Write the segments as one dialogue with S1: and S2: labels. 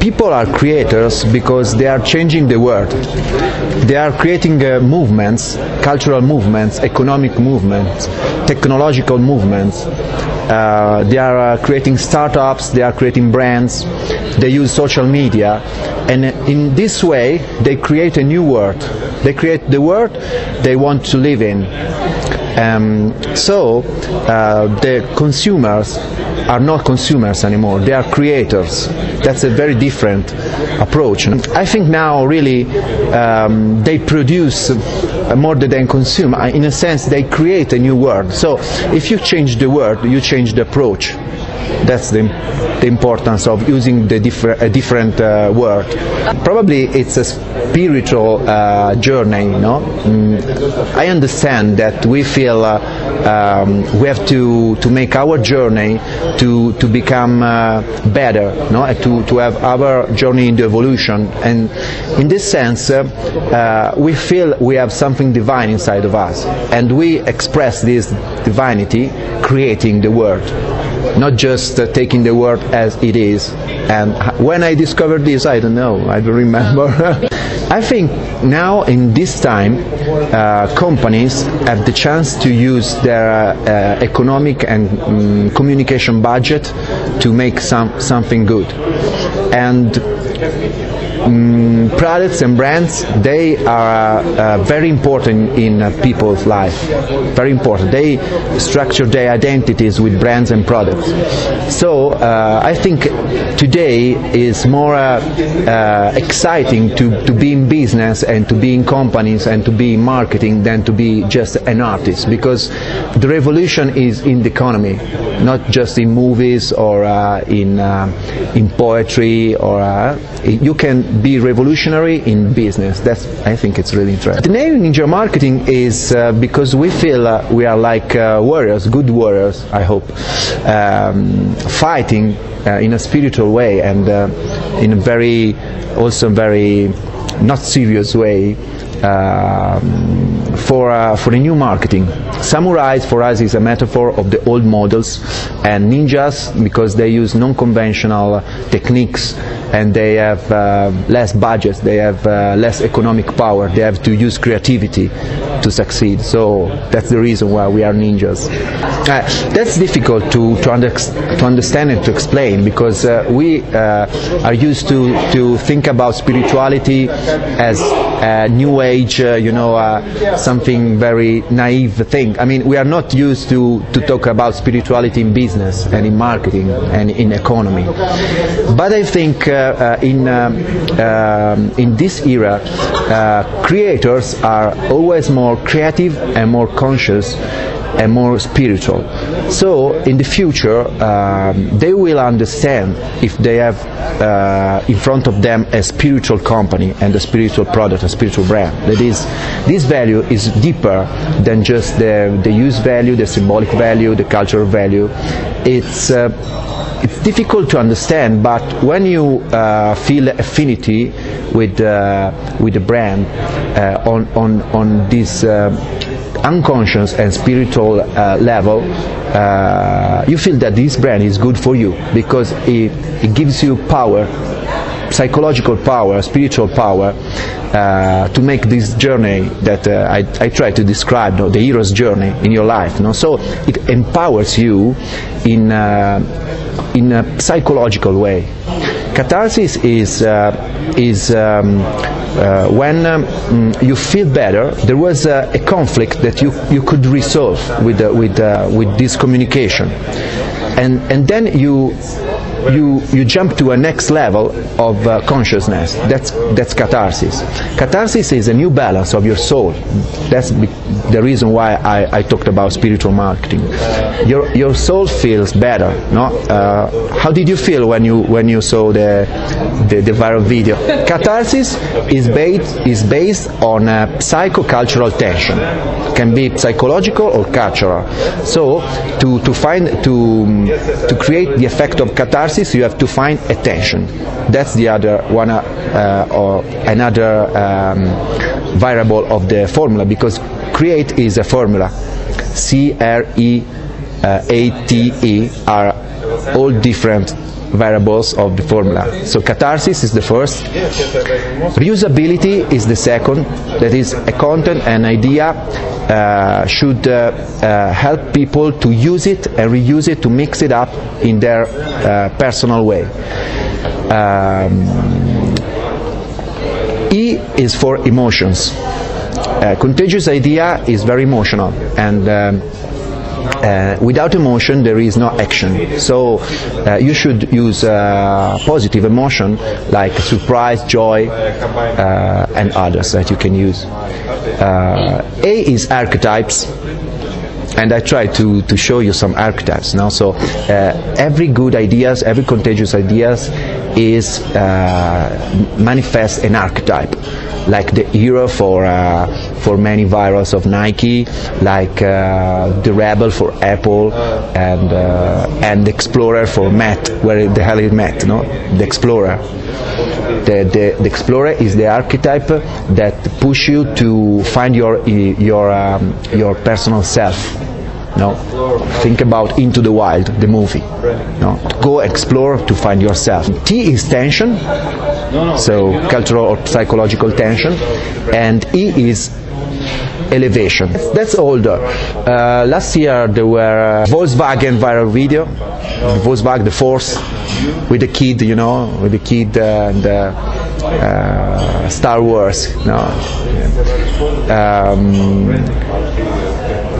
S1: People are creators because they are changing the world. They are creating movements, cultural movements, economic movements, technological movements. They are creating startups, they are creating brands, they use social media, and in this way they create a new world. They create the world they want to live in. So the consumers are not consumers anymore, they are creators. That's a very different approach. I think now really they produce more than consume. In a sense they create a new world. So if you change the world, you change the approach. That's the importance of using a different word. Probably it's a spiritual journey, you know. I understand that we feel we have to make our journey to become better, no? To have our journey in the evolution, and in this sense we feel we have something divine inside of us, and we express this divinity creating the world, not just taking the world as it is. And when I discovered this, I don't know, I don't remember. I think now in this time companies have the chance to use their economic and communication budget to make something good. And products and brands, they are very important in people's life, very important. They structure their identities with brands and products. So I think today is more exciting to be in business and to be in companies and to be in marketing than to be just an artist, because the revolution is in the economy, not just in movies or in poetry, or you can be revolutionary in business. That's, I think it's really interesting. The name Ninja Marketing is because we feel we are like warriors, good warriors, I hope, fighting in a spiritual way and in a very, also very not serious way for a new marketing. Samurais for us is a metaphor of the old models, and ninjas because they use non-conventional techniques and they have less budgets, they have less economic power, they have to use creativity to succeed. So that's the reason why we are ninjas. That's difficult to understand and to explain, because we are used to think about spirituality as a new age, you know, something very naive thing. I mean, we are not used to talk about spirituality in business and in marketing and in economy. But I think in this era, creators are always more creative and more conscious and more spiritual. So in the future they will understand if they have in front of them a spiritual company and a spiritual product, a spiritual brand. That is, this value is deeper than just the use value, the symbolic value, the cultural value. It's difficult to understand, but when you feel affinity with the brand on this unconscious and spiritual level, you feel that this brand is good for you, because it gives you power, psychological power, spiritual power, to make this journey that I try to describe, the hero's journey in your life. So it empowers you in a psychological way. Catharsis is when you feel better. There was a conflict that you could resolve with this communication, and then you jump to a next level of consciousness. That's catharsis. Catharsis is a new balance of your soul. That's the reason why I talked about spiritual marketing. Your soul feels better, no? How did you feel when you saw the viral video? Catharsis is based on a psychocultural tension. It can be psychological or cultural. So to create the effect of catharsis, you have to find a tension. That's the other one, or another variable of the formula, because create is a formula. CREATE are all different variables of the formula. So catharsis is the first, reusability is the second, that is a content, an idea should help people to use it and reuse it, to mix it up in their personal way. E is for emotions. Contagious idea is very emotional, and without emotion there is no action. So you should use positive emotion like surprise, joy, and others that you can use. A is archetypes, and I try to show you some archetypes now. So every good ideas, every contagious ideas is manifest an archetype, like the hero for many virals of Nike, like the rebel for Apple, and the explorer for Matt. Where the hell is Matt? No, the explorer. The explorer is the archetype that push you to find your personal self. No, think about Into the Wild, the movie. No, go explore to find yourself. T is tension, so cultural or psychological tension, and E is elevation. That's older. Last year there were Volkswagen viral video, Volkswagen, the Force, with the kid, you know, with the kid and Star Wars. No.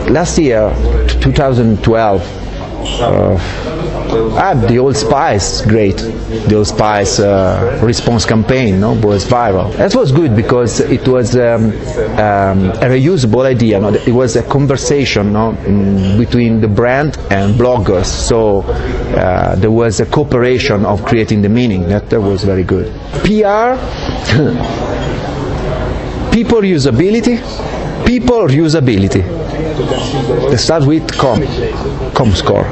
S1: Last year, 2012, the Old Spice, great. The Old Spice response campaign, no, was viral. That was good because it was a reusable idea. No? It was a conversation, no, between the brand and bloggers. So there was a cooperation of creating the meaning. That was very good. PR, people usability. People reusability. Let's start with com score.